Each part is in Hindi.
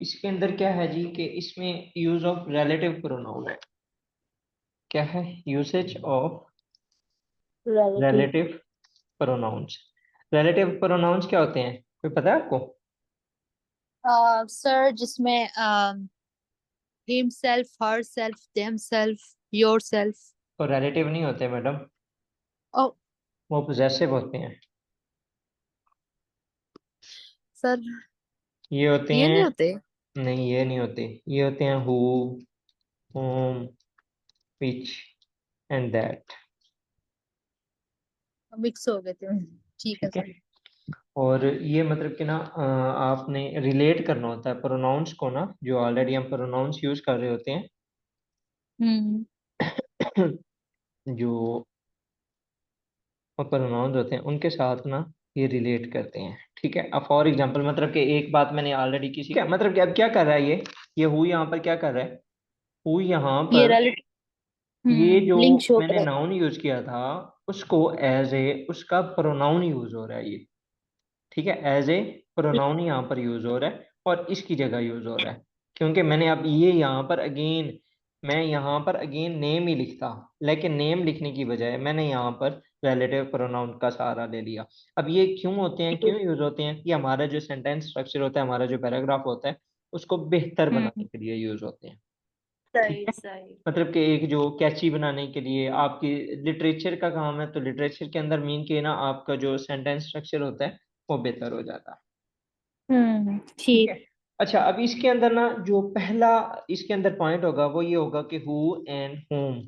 इसके अंदर क्या है जी कि इसमें यूज ऑफ रिलेटिव प्रोनाउन है। क्या है? Usage of relative. Relative pronouns. Relative pronouns क्या होते हैं, कोई पता है आपको? सर जिसमें him self, her self, them self, your self. तो रिलेटिव नहीं होते मैडम, ओ वो पोजेसिव होते हैं। सर, ये होते ये नहीं हैं। होते। नहीं, ये नहीं होते। ये होते हैं who, whom, which and that. Mix हो गए थे। ठीक है ठीक है। सर। और ये मतलब कि ना आपने रिलेट करना होता है प्रोनाउंस को ना, जो ऑलरेडी हम प्रोनाउंस यूज कर रहे होते हम्म। हैं। जो प्रोनाउंस होते हैं उनके साथ ना ये रिलेट करते हैं। ठीक है। अब फॉर एग्जांपल मतलब कि एक बात मैंने ऑलरेडी किसी का मतलब कि अब क्या कर रहा है ये हु यहाँ पर क्या कर रहा है? हु यहाँ ये पर रिलेटिव। ये जो लिंक शो मैंने करा। नाउन यूज किया था उसको एज ए उसका प्रोनाउन यूज हो रहा है ये। ठीक है, एज ए प्रोनाउन यहाँ पर यूज हो रहा है और इसकी जगह यूज हो रहा है। क्योंकि मैंने अब ये यहाँ पर अगेन, मैं यहाँ पर अगेन नेम ही लिखता, लेकिन नेम लिखने की बजाय मैंने यहाँ पर रिलेटिव प्रोनाउन का सहारा ले लिया। अब ये क्यों होते हैं, क्यों यूज होते हैं? ये हमारा जो सेंटेंस स्ट्रक्चर होता है, हमारा जो पैराग्राफ होता है, उसको बेहतर बनाने हम्म। के लिए यूज होते हैं। ठीक सही है। सही। मतलब कि एक जो कैची बनाने के लिए आपकी लिटरेचर का काम है, तो लिटरेचर के अंदर मीन के ना आपका जो सेंटेंस स्ट्रक्चर होता है वो बेहतर हो जाता है। ठीक है। ठीक। अच्छा, अब इसके अंदर ना जो पहला इसके अंदर पॉइंट होगा वो ये होगा कि who and whom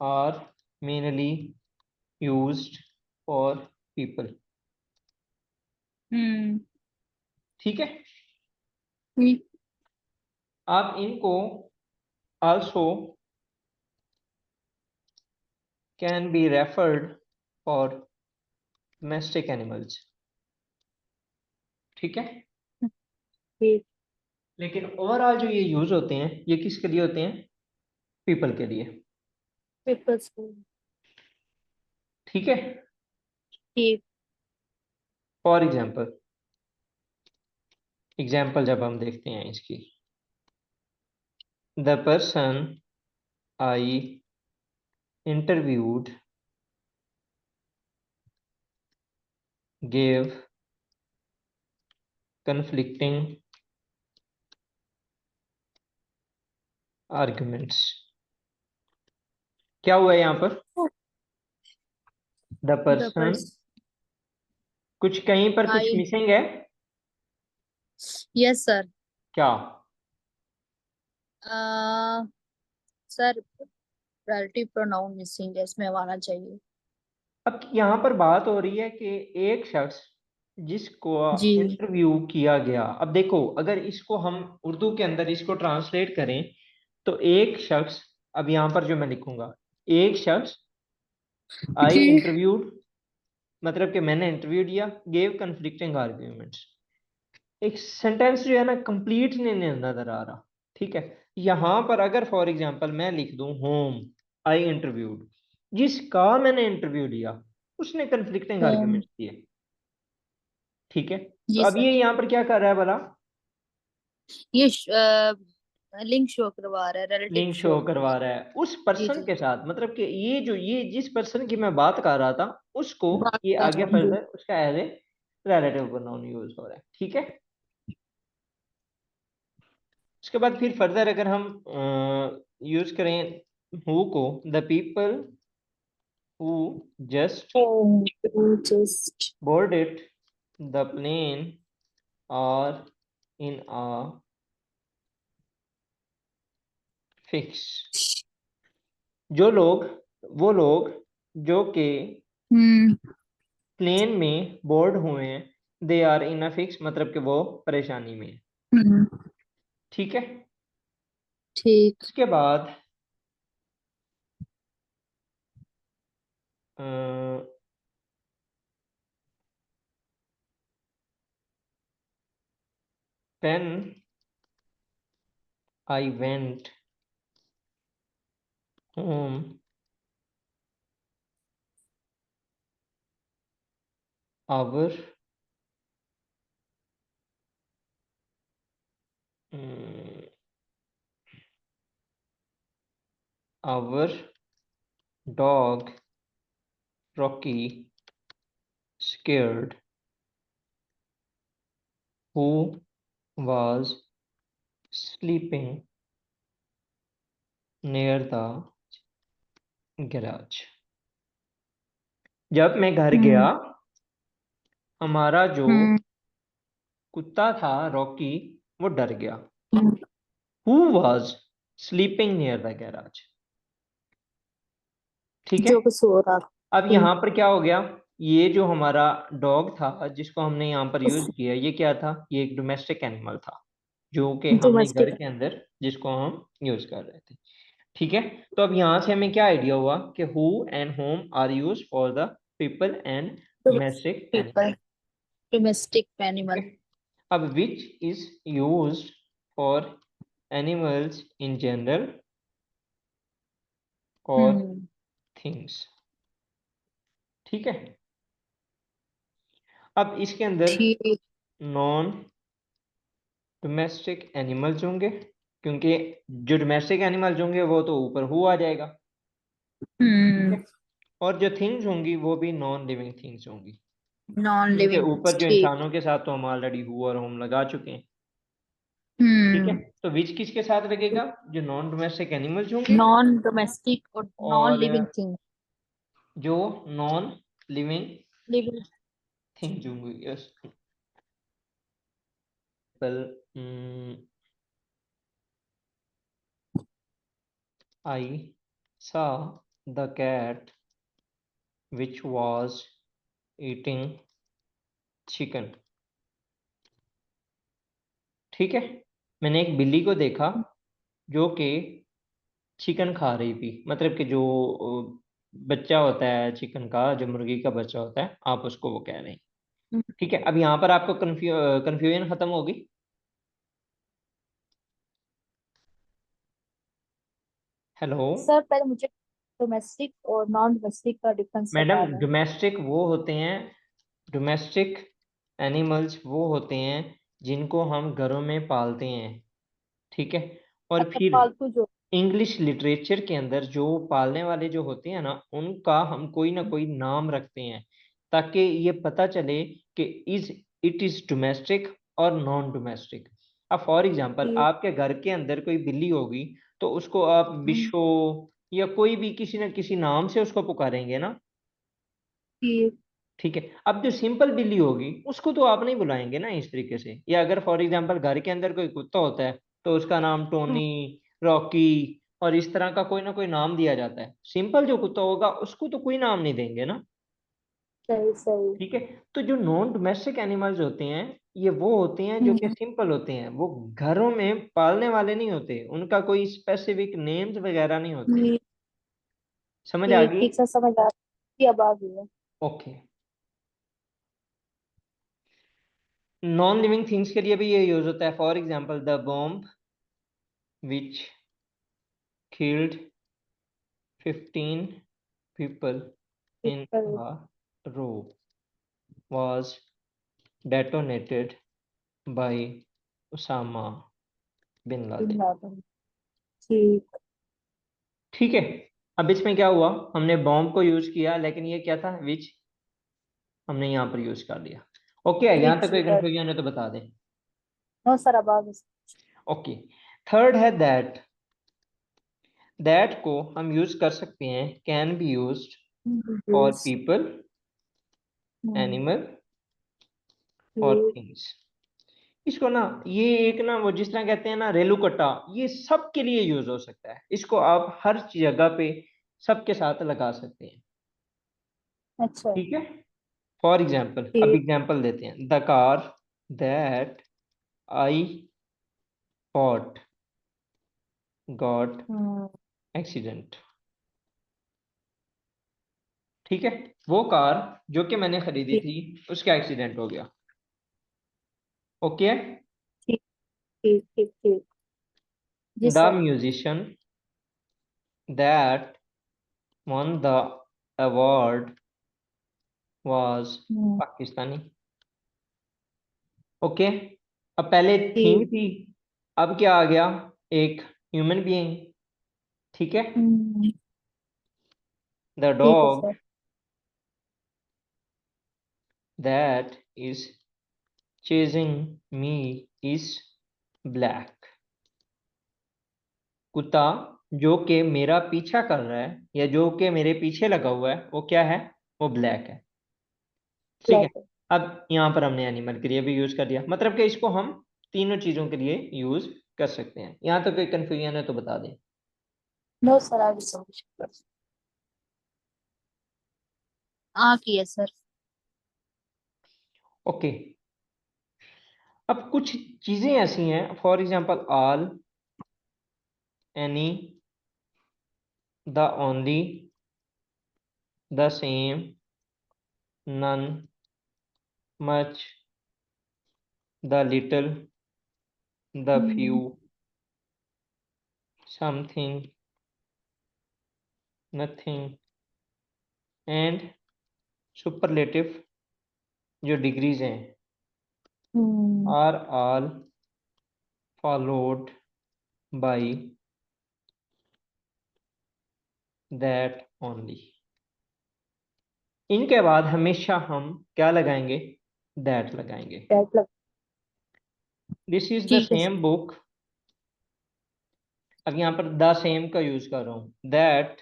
are mainly used for people. Hmm. ठीक है। हम्म। आप इनको also can be referred for domestic animals. ठीक है। ठीक। लेकिन ओवरऑल जो ये यूज होते हैं ये किसके लिए होते हैं? पीपल के लिए। पीपल्स। ठीक है। ठीक। फॉर एग्जाम्पल, एग्जाम्पल जब हम देखते हैं इसकी, the person I interviewed gave conflicting arguments। क्या हुआ है यहाँ पर? The the person, person. कुछ कहीं पर कुछ आई। मिसिंग है यस सर। क्या? सर, रिलेटिव प्रोनाउन मिसिंग है, इसमें अब आना चाहिए। अब यहाँ पर बात हो रही है कि एक शख्स जिसको जी। इंटरव्यू किया गया, अब देखो अगर इसको हम उर्दू के अंदर इसको ट्रांसलेट करें तो एक शख्स, अब यहाँ पर जो मैं लिखूंगा, एक शख्स आई जी। इंटरव्यूड, मतलब कि मैंने इंटरव्यू दिया, गेव कन्फ्लिक्टिंग आर्ग्यूमेंट्स। एक सेंटेंस जो है ना कंप्लीट नहीं नजर आ रहा। ठीक है। यहां पर अगर फॉर एग्जांपल मैं लिख दूं होम आई इंटरव्यूड, जिसका मैंने इंटरव्यू लिया उसने कन्फ्लिक्टिंग होम। आर्ग्यूमेंट्स दिए। ठीक है। तो जी अब सर। ये यहाँ पर क्या कर रहा है भला? ये लिंक शो करवा रहा है, रिलेटिव लिंक शो शो करवा करवा रहा रहा है उस है। जी पर्सन जी। के साथ, मतलब कि ये जिस पर्सन की मैं बात कर रहा था उसको बात ये कर आगे रहा हूँ जी। फर्दर उसका as a relative pronoun use हो रहा है। ठीक है। उसके बाद फिर फर्दर अगर हम यूज करें who co, the people who just home. Just. boarded the plane are in a fix। जो लोग, वो लोग जो कि हम्म। प्लेन में बोर्ड हुए हैं, they are in a fix, मतलब कि वो परेशानी में हैं। हम्म। ठीक है। ठीक। उसके बाद when I went home our our dog Rocky scared who was sleeping near the garage। जब मैं घर गया, हम्म हमारा जो हम्म कुत्ता था रॉकी वो डर गया। Hmm, who was sleeping near the garage. ठीक है। जो कुछ हो रहा। अब यहाँ पर क्या हो गया, ये जो हमारा डॉग था जिसको हमने यहाँ पर यूज किया, ये क्या था, ये एक डोमेस्टिक एनिमल था जो कि हमने घर डोमेस्टिक। के अंदर जिसको हम यूज कर रहे थे। ठीक है। तो अब यहाँ से हमें क्या आइडिया हुआ कि who and whom are use for the people and domestic animal. People. Domestic ठीक एनिमल। है। अब which is use for animals in general और हम्म थिंग्स। ठीक है। अब इसके अंदर ठीक। नॉन डोमेस्टिक एनिमल्स होंगे, क्योंकि जो डोमेस्टिक एनिमल्स होंगे वो तो ऊपर हु आ जाएगा। ठीक है। हम्म और जो थिंग्स होंगी वो भी नॉन लिविंग थिंग्स होंगी, नॉन क्योंकि लिविंग। ऊपर जो ठीक। इंसानों के साथ तो हम ऑलरेडी हु और होम लगा चुके हैं। ठीक है। हम्म तो विच किसके साथ लगेगा, जो नॉन डोमेस्टिक एनिमल्स होंगे नॉन डोमेस्टिक और नॉन और लिविंग थिंग। जो नॉन लिविंग लिविंग। थिंग्स होंगी। Yes. I saw the cat which was eating chicken। ठीक है। मैंने एक बिल्ली को देखा जो कि चिकन खा रही थी, मतलब कि जो बच्चा होता है चिकन का, जो मुर्गी का बच्चा होता है, आप उसको वो कह रहे हैं। ठीक है। अब यहाँ पर आपको कंफ्यूजन खत्म होगी। हेलो सर पहले मुझे डोमेस्टिक और नॉन डोमेस्टिक का डिफरेंस मैडम, बता दें। डोमेस्टिक वो होते हैं, डोमेस्टिक एनिमल्स वो होते हैं जिनको हम घरों में पालते हैं। ठीक है। और अच्छा फिर पालतू जो। इंग्लिश लिटरेचर के अंदर जो पालने वाले जो होते हैं ना, उनका हम कोई ना कोई नाम रखते हैं ताकि ये पता चले कि इज इट इज डोमेस्टिक और नॉन डोमेस्टिक। अब फॉर एग्जांपल ठीक। आपके घर के अंदर कोई बिल्ली होगी तो उसको आप बिशो या कोई भी किसी न किसी नाम से उसको पुकारेंगे ना। ठीक। ठीक है। अब जो सिंपल बिल्ली होगी उसको तो आप नहीं बुलाएंगे ना इस तरीके से। या अगर फॉर एग्जांपल घर के अंदर कोई कुत्ता होता है तो उसका नाम टोनी, रॉकी और इस तरह का कोई ना कोई नाम दिया जाता है। सिंपल जो कुत्ता होगा उसको तो कोई नाम नहीं देंगे ना। सही सही। ठीक है। तो जो नॉन डोमेस्टिक एनिमल्स होते हैं ये वो होते हैं जो कि हम्म सिंपल होते हैं, वो घरों में पालने वाले नहीं होते, उनका कोई स्पेसिफिक नेम्स वगैरह नहीं होते। ठीक। समझ आ ठीक गई। ठीक से समझ आ रही अब आ गई है। ओके। नॉन लिविंग थिंग्स के लिए भी ये यूज होता है। For example the bomb which killed 15 people in बिल्कुल। a row was detonated by Osama bin Laden। ठीक। ठीक है। अब इसमें क्या हुआ, हमने बॉम्ब को यूज किया लेकिन ये क्या था, विच हमने यहाँ पर यूज कर लिया। ओके, यहाँ तक विच। कोई कंफ्यूजन है तो बता दें। नो सर अब आ गई। ओके। थर्ड है दैट। दैट को हम यूज कर सकते हैं, can be used for Yes. People, animal और ठीक। थिंग्स। इसको ना, ये एक ना वो जिस तरह कहते हैं ना रेलू कट्टा, ये सबके लिए यूज हो सकता है। इसको आप हर जगह पे सबके साथ लगा सकते हैं। अच्छा। ठीक है। फॉर एग्जाम्पल, अब ठीक। एग्जाम्पल देते हैं। The car that I bought got hmm accident. ठीक है। वो कार जो कि मैंने खरीदी ठीक थी उसका एक्सीडेंट हो गया। ओके। ठीक ठीक ठीक ठीक। जी the sir. Musician that won the award was hmm Pakistani. Okay. अब पहले थिंग ठीक। थी, अब क्या आ गया, एक ह्यूमन बीइंग, ठीक है। हम्म, द ठीक है dog sir. That is chasing me is black. कुत्ता जो कि मेरा पीछा कर रहा है या जो कि मेरे पीछे लगा हुआ है वो क्या है, वो ब्लैक है, ठीक है। ब्लैक है। अब यहाँ पर हमने एनिमल के लिए भी यूज कर दिया, मतलब कि इसको हम तीनों चीजों के लिए यूज कर सकते हैं। यहाँ तो कोई कंफ्यूजन है तो बता दें। नो सर, आई विल समझ। हाँ किया सर। ओके। अब कुछ चीजें ऐसी हैं, for example all, any, the only, the same, none, much, the little, the few, hmm. Something, nothing and superlative जो डिग्रीज हैं hmm. Are all followed by that only. इनके बाद हमेशा हम क्या लगाएंगे, दैट लगाएंगे। ब्लैक लग। दिस इज द ठीक है सेम सर। बुक। अब यहाँ पर द सेम का यूज कर रहा हूँ, that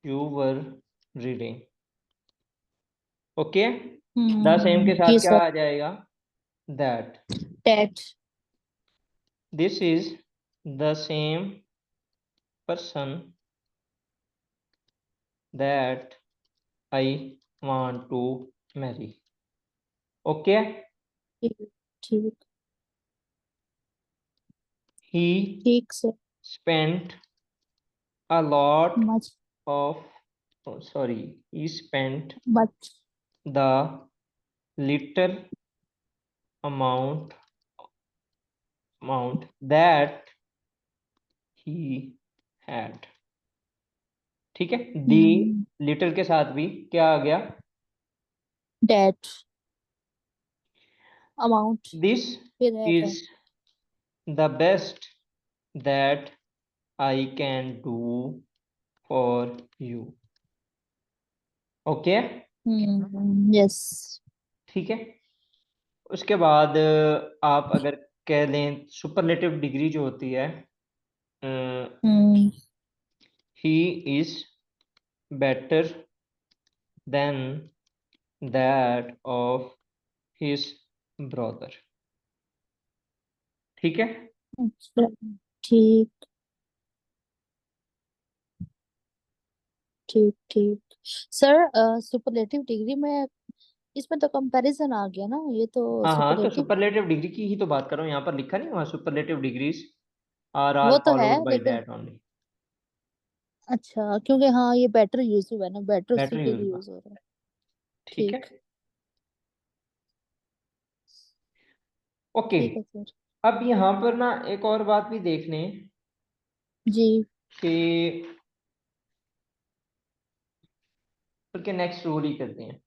you were reading, okay. The same के जी साथ क्या सर। आ जाएगा, that. That. This is the same person that I want to marry, okay. ठीक। ठीक। ही ठीक sir. spent a lot much. of, oh, sorry, he spent much. the little amount that he had, ठीक है। दी हम्म। लिटिल के साथ भी क्या आ गया, डैट। अमाउंट। दिस फिर एट है। Is the best that I can do for you, okay, yes. ठीक है। उसके बाद आप अगर कह लें सुपरलेटिव डिग्री जो होती है, hmm. He is better than that of his brother, ठीक है। अच्छा। ठीक। ठीक। ठीक। सर, सुपरलेटिव डिग्री में इसमें तो कंपैरिजन आ गया ना, ये तो हाँ हाँ, तो सुपरलेटिव। सुपरलेटिव डिग्री की ही तो बात कर रहा हूँ, यहाँ पर लिखा नहीं हुआ सुपरलेटिव डिग्रीज आर ऑल वो तो है फॉलोड बाय लेकिन। That only. अच्छा, क्योंकि हाँ ये बेटर यूज हुआ है ना, बेटर बेटर उसी के यूज लिए हुआ, यूज हो रहा है। ठीक है, ठीक। ओके। ठीक है सर। अब यहाँ पर ना एक और बात भी देख लें जी। कि के नेक्स्ट रूल ही करते हैं।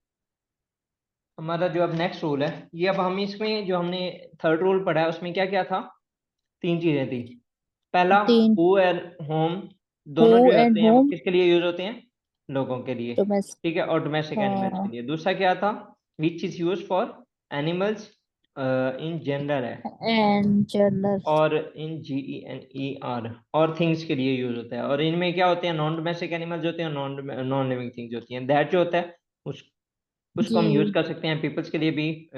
हमारा जो अब नेक्स्ट रूल है, ये अब हम इसमें जो हमने थर्ड रूल पढ़ा है उसमें क्या क्या था, तीन चीजें थी। पहला, तीन। हु एंड होम, हु दोनों जो एंड होते हैं वो होम। किसके लिए यूज होते हैं, लोगों के लिए, डोमेस्टिक। ठीक है। और डोमेस्टिक एनिमल्स के हाँ। लिए दूसरा क्या था, विच is use for animals in general है, एंड जर्नल। और इन GENER, और थिंग्स के लिए यूज होता है। और इनमें क्या होते हैं, नॉन डोमेस्टिक एनिमल्स होते हैं, नॉन नॉन लिविंग थिंग्स होती हैं। दैट जो होता है उस उसको हम यूज जी। कर सकते हैं पीपल्स के लिए भी,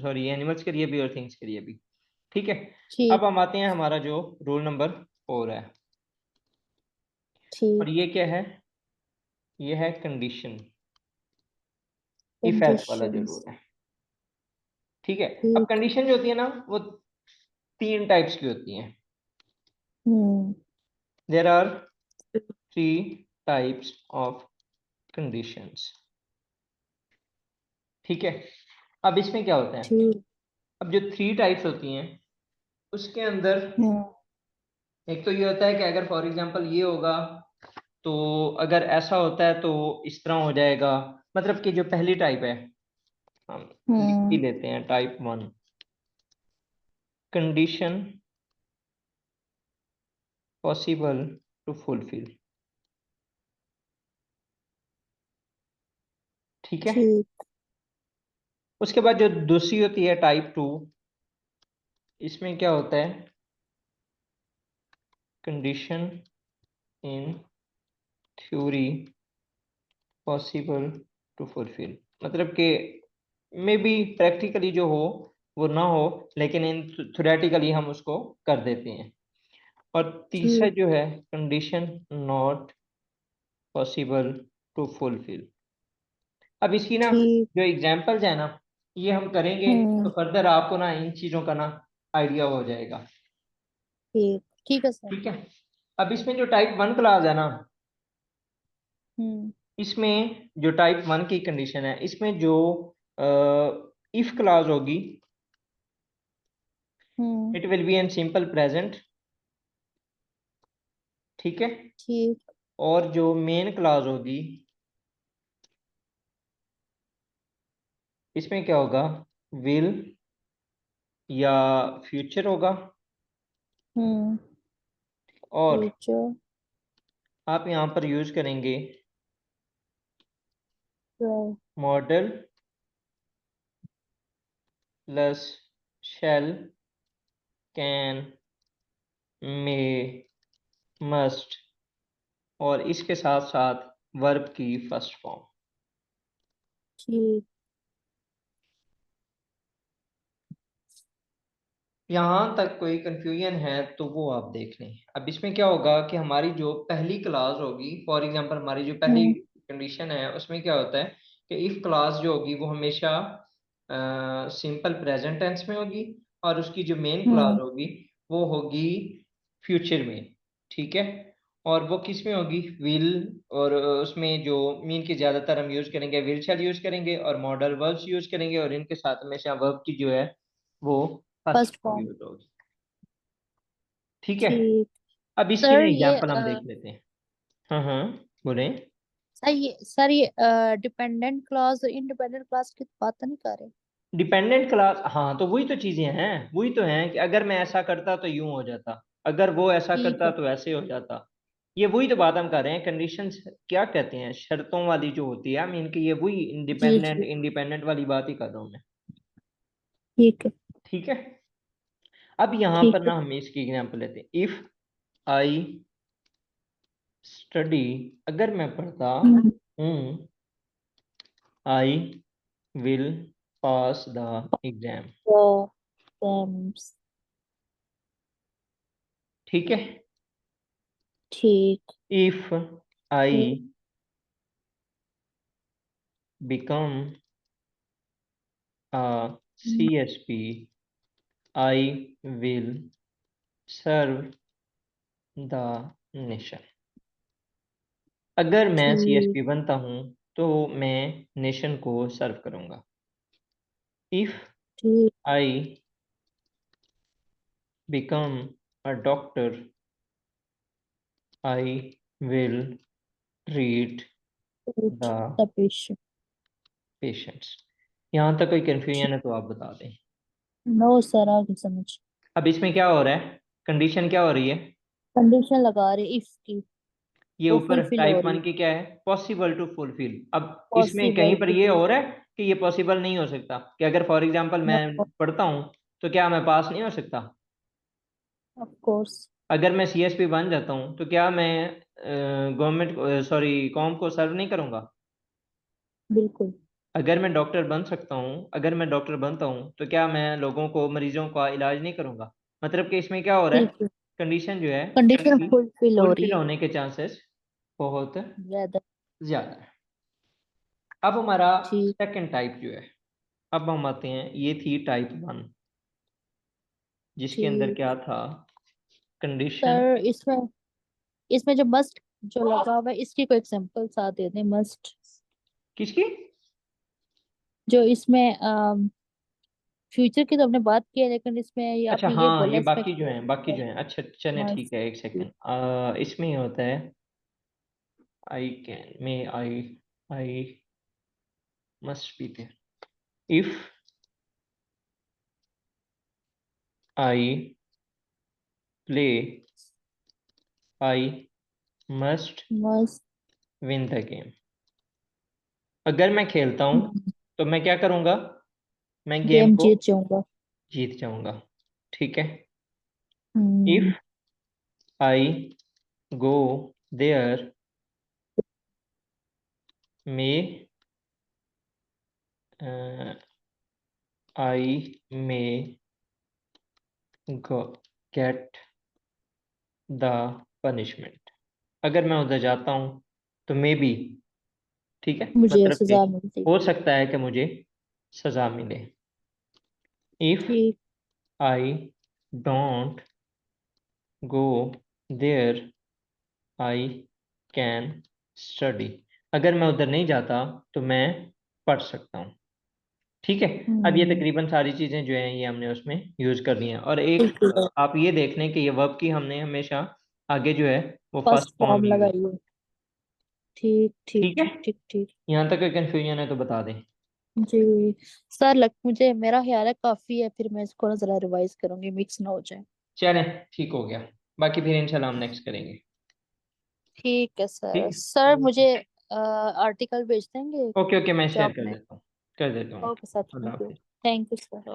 सॉरी एनिमल्स के लिए भी और थिंग्स के लिए भी, ठीक है। अब ठीक। हम आते हैं, हमारा जो रूल नंबर 4 है, और ठीक। ये क्या है, ये है कंडीशन, इफ एल्स वाला जो कंडीशंस। रूल है, ठीक है। अब ठीक। कंडीशन जो होती है ना वो तीन टाइप्स की होती हैं। Hmm. There are three types of conditions, ठीक है। अब इसमें क्या होता है, ठीक। अब जो थ्री टाइप्स होती हैं उसके अंदर हम्म। एक तो ये होता है कि अगर फॉर एग्जांपल ये होगा, तो अगर ऐसा होता है तो इस तरह हो जाएगा। मतलब कि जो पहली टाइप है, हम लिख ही हम्म। लेते हैं, type 1, condition possible to fulfil. ठीक है। ठीक। उसके बाद जो दूसरी होती है टाइप 2, इसमें क्या होता है, condition in theory possible to fulfil, मतलब कि मे बी प्रैक्टिकली जो हो वो ना हो, लेकिन इन थ्योरेटिकली हम उसको कर देते हैं। और तीसरा ठीक। जो है condition not possible to fulfil. अब इसकी ना ठीक। जो एग्जांपल्स है ना, ये हम करेंगे तो हम्म। फर्दर आपको ना इन चीजों का ना आइडिया हो जाएगा। ठीक। ठीक है सर। ठीक है। अब इसमें जो टाइप 1 क्लास है ना, हम्म। इसमें जो टाइप 1 की कंडीशन है, इसमें जो इफ क्लास होगी, hmm. It will be an simple present. ठीक है। ठीक। और जो मेन क्लास होगी, इसमें क्या होगा, विल या फ्यूचर होगा। हम्म। और फ्यूचर। आप यहाँ पर यूज करेंगे will. Modal plus shall, can, may, must, और इसके साथ साथ वर्ब की फर्स्ट फॉर्म। ठीक। यहाँ तक कोई कंफ्यूजन है तो वो आप देख लें। अब इसमें क्या होगा कि हमारी जो पहली क्लास होगी, फॉर एग्जांपल हमारी जो पहली हम्म। कंडीशन है, उसमें क्या होता है कि इफ क्लास जो होगी वो हमेशा सिंपल प्रेजेंट टेंस में होगी, और उसकी जो मेन क्लास हम्म। होगी वो होगी फ्यूचर में। ठीक है। और वो किस में होगी, विल, और उसमें जो मीन की ज्यादातर हम यूज करेंगे विल शैल यूज करेंगे, और मॉडल वर्ब्स यूज करेंगे, और इनके साथ हमेशा वर्ब की जो है वो first first form form. Use होगी। ठीक है। ठीक। अब इसकी ना सर ये एग्जांपल हम देख लेते हैं। हाँ हाँ, बोले। सर ये डिपेंडेंट क्लॉज और इंडिपेंडेंट क्लॉज की बात तो नहीं कर रहे? डिपेंडेंट क्लास, हाँ तो वही तो चीजें हैं, वही तो हैं कि अगर मैं ऐसा करता तो यूं हो जाता, अगर वो ऐसा ठीक करता है। तो ऐसे हो जाता। ये वही तो बात हम कर रहे हैं, कंडीशंस क्या कहते हैं, शर्तों वाली जो होती है, मीन की ये वही जी इंडिपेंडेंट जी। इंडिपेंडेंट वाली बात ही कर रहा हूँ मैं। ठीक है। ठीक है। अब यहाँ ठीक पर है। ना हम इसकी एग्जांपल लेते हैं। इफ आई स्टडी, अगर मैं पढ़ता हम्म। हूँ, I will pass the exam. तो stems। ठीक है। ठीक। इफ आई ठीक। Become a hmm. CSP, I will serve the nation. अगर मैं ठीक। CSP बनता हूं तो मैं नेशन को सर्व करूंगा। इफ ठीक। I become a doctor, I will treat the the patient. Patients. यहाँ तक कोई कंफ्यूजन है तो आप बता दें। नो सर, आगे समझ। अब इसमें क्या हो रहा है, कंडीशन क्या हो रही है, कंडीशन लगा रहे इफ की। ये वो ऊपर फुलफिल हो टाइप रही। 1 की क्या है, पॉसिबल टू फुलफिल। अब इसमें कहीं पॉसिबल पर टू ये हो रहा फुलफिल। है कि ये पॉसिबल नहीं हो सकता, कि अगर फॉर एग्जांपल नो। मैं पढ़ता हूँ तो क्या मैं पास नहीं हो सकता। Of course. अगर मैं CSP बन जाता हूँ तो क्या मैं गवर्नमेंट, सॉरी, कॉम को सर्व नहीं करूंगा। बिल्कुल। अगर मैं डॉक्टर बन सकता हूँ, अगर मैं डॉक्टर बनता हूँ तो क्या मैं लोगों को, मरीजों का इलाज नहीं करूंगा। मतलब कि इसमें क्या हो रहा है, बिल्कुल। कंडीशन जो है कंडीशन उसकी फुलफिल हो फुलफिल रही होने के चांसेस बहुत है ज्यादा। ज्यादा है। अब हमारा ठीक। सेकंड टाइप जो है, अब हम आते हैं, ये थी टाइप 1, जिसके अंदर ठीक। क्या था, कंडीशन। सर इसमें इसमें जो मस्ट जो लगा हुआ है इसकी कोई एग्जांपल साथ दे दें। मस्ट किसकी। जो इसमें फ्यूचर की तो हमने बात की है, लेकिन इसमें ये अच्छा आपने ये हाँ, बोला ये इसमें बाकी जो है, बाकी जो है, अच्छा चले ठीक मस्ट। है, एक सेकंड, इसमें ये होता है, I can, may, I must be there, if I play I must must. Win the game. अगर मैं खेलता हूं तो मैं क्या करूंगा? मैं गेम गेम को जीत जाऊंगा। जीत जाऊंगा। ठीक है। If hmm. I go there may I may get the punishment. अगर मैं उधर जाता हूं तो मे बी, ठीक है, मुझे मतलब कि सजा मिलती। हो सकता है कि मुझे सजा मिले। इफ ठीक। I don't go there I can study. अगर मैं उधर नहीं जाता तो मैं पढ़ सकता हूँ। ठीक है। अब ये हम्म। तकरीबन सारी चीजें जो हैं ये हमने उसमें यूज कर ली हैं। और एक बिल्कुल। आप ये देख लें कि ये वर्ब की हमने हमेशा आगे जो है वो first first form form use. लगाइए। ठीक ठीक ठीक है। ठीक ठीक ठीक। यहाँ तक कोई कंफ्यूजन है तो बता दें। जी सर, लग मुझे मेरा ख्याल है काफी है, फिर मैं इसको ना जरा रिवाइज करूंगी, मिक्स ना हो जाए। चलें, ठीक हो गया। बाकी फिर इंशाल्लाह हम नेक्स्ट करेंगे। ठीक है सर। ठीक है। सर मुझे आर्टिकल भेज देंगे ओके ओके, मैं जो शेयर कर आपने। देता हूँ। कर देता हूँ। Okay sir, Allah thank you. हाफिज़। Thank you sir.